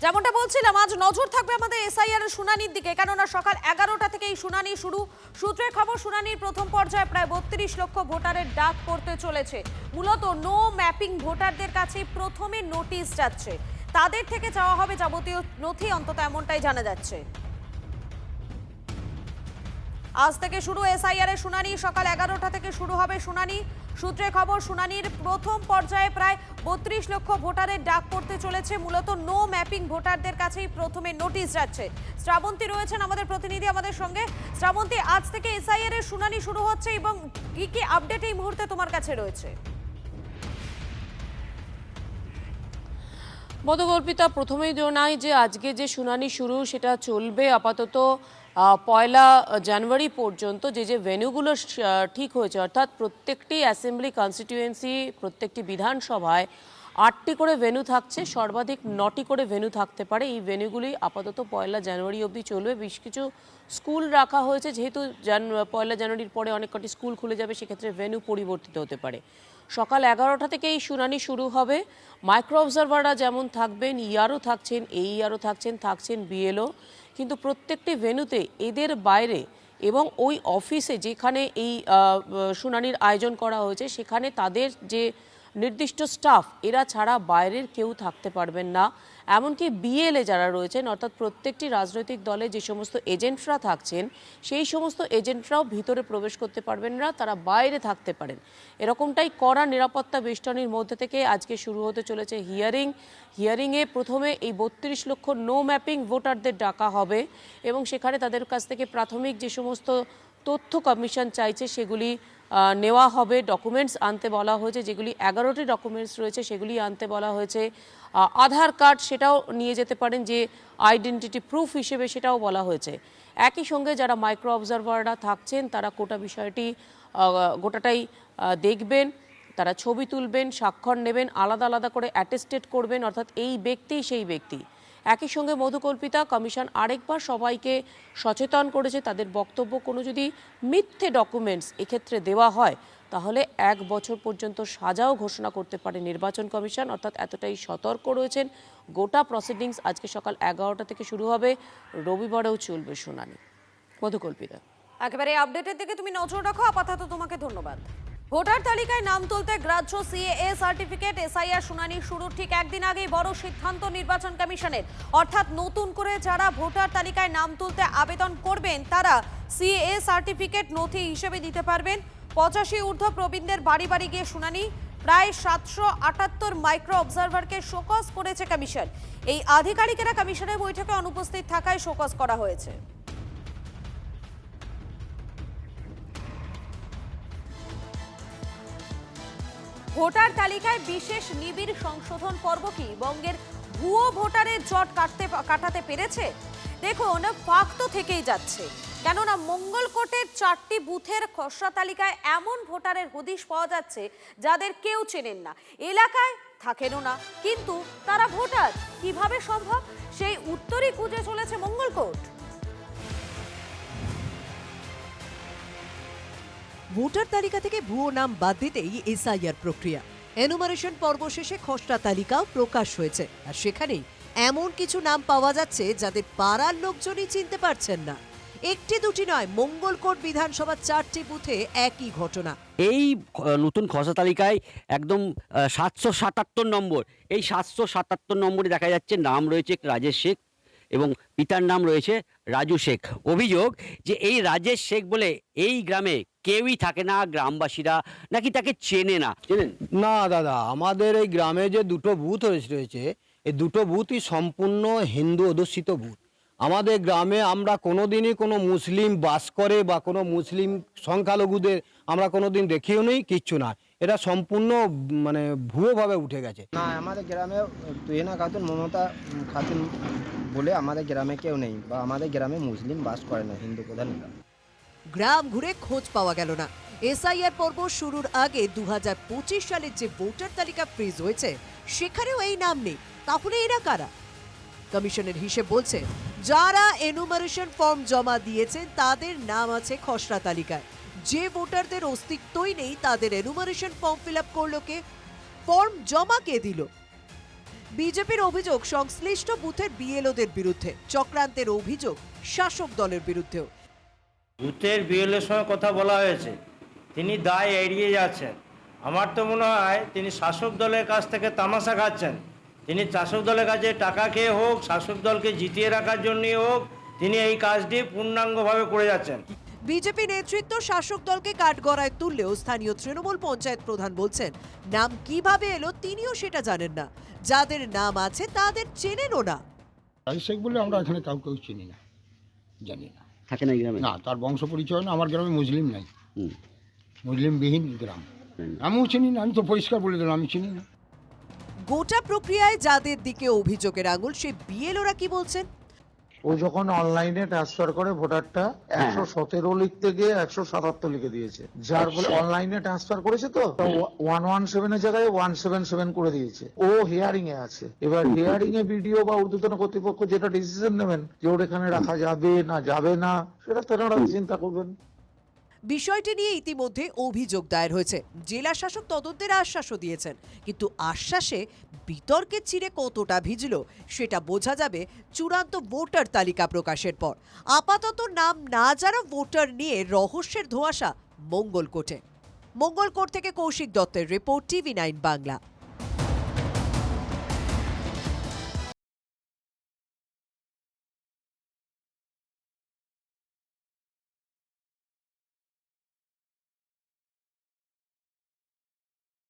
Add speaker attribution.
Speaker 1: যেমনটা বলছিলাম, আজ নজর থাকবে আমাদের এসআইআর এর শুনানির দিকে, কেননা সকাল 11টা থেকে এই শুনানি শুরু। সূত্রের খবর, শুনানির প্রথম পর্যায়ে প্রায় 32 লক্ষ ভোটারের ডাক পড়তে চলেছে। মূলত নো ম্যাপিং ভোটারদের কাছে প্রথমে নোটিশ যাচ্ছে, তাদের থেকে চাওয়া হবে যাবতীয় নথি, অন্তত এমনটাই জানা যাচ্ছে। আজ থেকে শুরু এসআইআর এর শুনানি, সকাল 11টা থেকে শুরু হবে শুনানি। সূত্রে খবর, শুনানির প্রথম পর্যায়ে প্রায় 32 লক্ষ ভোটারের ডাক পড়তে চলেছে। মূলত নো ম্যাপিং ভোটারদের কাছেই প্রথমে নোটিশ যাচ্ছে। শ্রাবন্তী রয়েছেন আমাদের প্রতিনিধি আমাদের সঙ্গে। শ্রাবন্তী, আজ থেকে এসআইআর এর শুনানি শুরু হচ্ছে এবং কি কি আপডেট এই মুহূর্তে তোমার কাছে রয়েছে?
Speaker 2: মধুকল্পিতা, প্রথমেই জানাই যে আজকে যে শুনানি শুরু সেটা চলবে আপাতত 1 জানুয়ারি পর্যন্ত। যে ভেন্যুগুলো ঠিক হয়েছে, অর্থাৎ প্রত্যেকটি অ্যাসেম্বলি কনস্টিটিউয়েন্সি, প্রত্যেকটি বিধানসভায় 8টি করে ভেন্যু থাকছে, সর্বাধিক 9টি করে ভেন্যু থাকতে পারে। এই ভেন্যুগুলি আপাতত 1 জানুয়ারি অবধি চলবে। বেশ কিছু স্কুল রাখা হয়েছে, যেহেতু 1 জানুয়ারির পরে অনেক কটি স্কুল খুলে যাবে, সেক্ষেত্রে ভেন্যু পরিবর্তিত হতে পারে। সকাল 11টা থেকে এই শুনানি শুরু হবে। মাইক্রো অবজারভাররা যেমন থাকবেন, ইআরও থাকছেন, এইআরও থাকছেন বিএলও, কিন্তু প্রত্যেকটি ভেন্যুতে এদের বাইরে এবং ওই অফিসে যেখানে এই শুনানির আয়োজন করা হয়েছে সেখানে তাদের যে নির্দিষ্ট স্টাফ, এরা ছাড়া বাইরের কেউ থাকতে পারবেন না। এমনকি বিএলএ যারা রয়েছেন, অর্থাৎ প্রত্যেকটি রাজনৈতিক দলে যে সমস্ত এজেন্টরা থাকছেন, সেই সমস্ত এজেন্টরাও ভিতরে প্রবেশ করতে পারবেন না, তারা বাইরে থাকতে পারেন। এরকমটাই কড়া নিরাপত্তা বেষ্টনীর মধ্যে থেকে আজকে শুরু হতে চলেছে হিয়ারিংয়ে প্রথমে এই 32 লক্ষ নো ম্যাপিং ভোটারদের ডাকা হবে এবং সেখানে তাদের কাছ থেকে প্রাথমিক যে সমস্ত তথ্য কমিশন চাইছে সেগুলি নেওয়া হবে। ডকুমেন্টস আনতে বলা হয়েছে, যেগুলি 11টি ডকুমেন্টস রয়েছে সেগুলি আনতে বলা হয়েছে। আধার কার্ড সেটাও নিয়ে যেতে পারেন, যে আইডেন্টিটি প্রুফ হিসেবে, সেটাও বলা হয়েছে। একই সঙ্গে যারা মাইক্রো অবজারভাররা থাকছেন তারা গোটাটাই দেখবেন, তারা ছবি তুলবেন, স্বাক্ষর নেবেন, আলাদা আলাদা করে অ্যাটেস্টেড করবেন, অর্থাৎ এই ব্যক্তি সেই ব্যক্তি। একই সঙ্গে মধুকল্পিতা, কমিশন আরেকবার সবাইকে সচেতন করেছে, তাদের বক্তব্য, কোনো যদি মিথ্যে ডকুমেন্টস এক্ষেত্রে দেওয়া হয় তাহলে 1 বছর পর্যন্ত সাজাও ঘোষণা করতে পারে নির্বাচন কমিশন, অর্থাৎ এতটাই সতর্ক রয়েছেন। গোটা প্রসিডিংস আজকে সকাল 11টা থেকে শুরু হবে, রবিবারেও চলবে শুনানি। মধুকল্পিতা,
Speaker 1: একেবারে আপডেটের দিকে তুমি নজর রাখো। আপাতত তোমাকে ধন্যবাদ। ভোটার তালিকায় নাম তুলতে গ্রাহ্য সিএএ সার্টিফিকেট, এসআইআর শুনানি শুরুর ঠিক একদিন আগেই বড় সিদ্ধান্ত নির্বাচন কমিশনের। অর্থাৎ নতুন করে যারা ভোটার তালিকায় নাম তুলতে আবেদন করবেন তারা সিএএ সার্টিফিকেট নথি হিসেবে দিতে পারবেন। 85 ঊর্ধ্ব প্রবীণদের বাড়ি বাড়ি গিয়ে শুনানি। প্রায় 778 মাইক্রো অবজারভারকে শোকজ করেছে কমিশন। এই আধিকারিকেরা কমিশনের বৈঠকে অনুপস্থিত থাকায় শোকজ করা হয়েছে। ভোটার তালিকায় বিশেষ নিবিড় সংশোধন পর্ব কি বঙ্গের ভুয়ো ভোটারের জট কাটাতে পেরেছে? দেখুন, ফাঁক তো থেকেই যাচ্ছে, কেননা মঙ্গলকোটের 4টি বুথের খসড়া তালিকায় এমন ভোটারের হদিশ পাওয়া যাচ্ছে যাদের কেউ চেনেন না, এলাকায় থাকেনও না, কিন্তু তারা ভোটার। কিভাবে সম্ভব? সেই উত্তরই খুঁজে চলেছে মঙ্গলকোট।
Speaker 3: ভোটার তালিকা থেকে ভুয়ো নাম বাদ দিতেই এসআইআর প্রক্রিয়া। এনুমারেশন পর্ব শেষে খসড়া তালিকাও প্রকাশ হয়েছে, আর সেখানেই এমন কিছু নাম পাওয়া যাচ্ছে যাদের পাড়ার লোকজনই চিনতে পারছেন না। একটি দুটি নয়, মঙ্গলকোট বিধানসভার 4টি বুথে একই ঘটনা।
Speaker 4: এই নতুন খসড়া তালিকায় একদম 777 নম্বর, এই 777 নম্বরে দেখা যাচ্ছে নাম রয়েছে রাজেশ শেখ এবং পিতার নাম রয়েছে রাজু শেখ। অভিযোগ যে এই রাজেশ শেখ বলে এই গ্রামে কেউই থাকে না, গ্রামবাসীরা নাকি তাকে চেনে না। চেনেন
Speaker 5: না দাদা, আমাদের এই গ্রামে যে দুটো বুথ রয়েছে, এই দুটো বুথই সম্পূর্ণ হিন্দু অধ্যুষিত বুথ। আমাদের গ্রামে আমরা কোনোদিনই কোনো মুসলিম বাস করে বা কোনো মুসলিম সংখ্যালঘুদের আমরা কোনোদিন দেখিও নেই, কিচ্ছু না। এটা সম্পূর্ণ মানে ভুয়োভাবে উঠে গেছে।
Speaker 6: না, আমাদের গ্রামে তুহিনা খাতুন, মমতা খাতুন বলে আমাদের গ্রামে কেউ নেই, বা আমাদের গ্রামে মুসলিম বাস করে না, হিন্দু প্রধান গ্রাম।
Speaker 3: গ্রাম ঘুরে খোঁজ পাওয়া গেল না। এসআইআর পর্ব শুরুর আগে 2025 সালের যে ভোটার তালিকা ফ্রিজ হয়েছে সেখানেও এই নাম নেই। তাহলে এরা কারা? কমিশনের হিসেব বলছে, যারা এনুমারেশন ফর্ম জমা দিয়েছেন তাদের নাম আছে খসড়া তালিকায়। যে ভোটারদের অস্তিত্বই নেই তাদের এনুমারেশন ফর্ম ফিল আপ করলো কে? ফর্ম জমা কে দিল? বিজেপির অভিযোগ সংশ্লিষ্ট বুথের বিএলওদের বিরুদ্ধে, চক্রান্তের অভিযোগ শাসক দলের বিরুদ্ধেও।
Speaker 7: বুথের বিএলের সঙ্গে কথা বলা হয়েছে, তিনি দায় এড়িয়ে যাচ্ছেন। আমার তো মনে হয় তিনি শাসক দলের কাছ থেকে তামাশা খাচ্ছেন। তিনি শাসক দলের কাছে টাকা খেয়ে হোক, শাসক দলকে জিতিয়ে রাখার জন্যই হোক, তিনি এই কাজটি পূর্ণাঙ্গভাবে করে যাচ্ছেন।
Speaker 3: বিজেপি নেতৃত্ব শাসক দলকে কাঠগড়ায় তুললেও স্থানীয় তৃণমূল পঞ্চায়েত প্রধান বলছেন নাম কিভাবে এলো তিনিও সেটা জানেন না, যাদের নাম আছে তাদের চেনেনও না।
Speaker 8: রাজু শেখ বলে আমরা এখানে কাউকে চিনি না, জানি না,
Speaker 4: থাকে না এই গ্রামে?
Speaker 8: না তার বংশ পরিচয় না। আমার গ্রামে মুসলিম নাই,
Speaker 4: হুম।
Speaker 8: মুসলিমবিহীন গ্রাম। আমিও চিনি না, আমি তো পরিষ্কার বলে দিলাম আমি চিনি না।
Speaker 3: গোটা প্রক্রিয়ায় যাদের দিকে অভিযোগের আঙুল, সেই বিএলওরা কি বলছেন?
Speaker 9: ও যখন অনলাইনে ট্রান্সফার করে ভোটারটা 117 লিখতে গিয়ে 177 লিখে দিয়েছে, যার ফলে অনলাইনে ট্রান্সফার করেছে তো 117 এর জায়গায় 177 করে দিয়েছে। ও হিয়ারিং এ আছে, এবার হিয়ারিং এ ভিডিও বা ঊর্ধ্বতন কর্তৃপক্ষ যেটা ডিসিশন নেবেন যে ওর এখানে রাখা যাবে না যাবে না, সেটা তারা চিন্তা করবেন।
Speaker 3: বিষয়টি নিয়ে ইতিমধ্যে অভিযোগ দায়ের হয়েছে। জেলা শাসক তদন্তের আশ্বাসও দিয়েছেন, কিন্তু আশ্বাসে বিতর্কের চিরে কতটা ভিজল সেটা বোঝা যাবে চূড়ান্ত ভোটার তালিকা প্রকাশের পর। আপাতত নাম না জানা ভোটার নিয়ে রহস্যের ধোঁয়াশা মঙ্গলকোটে। মঙ্গলকোট থেকে কৌশিক দত্তের রিপোর্ট, TV9 বাংলা।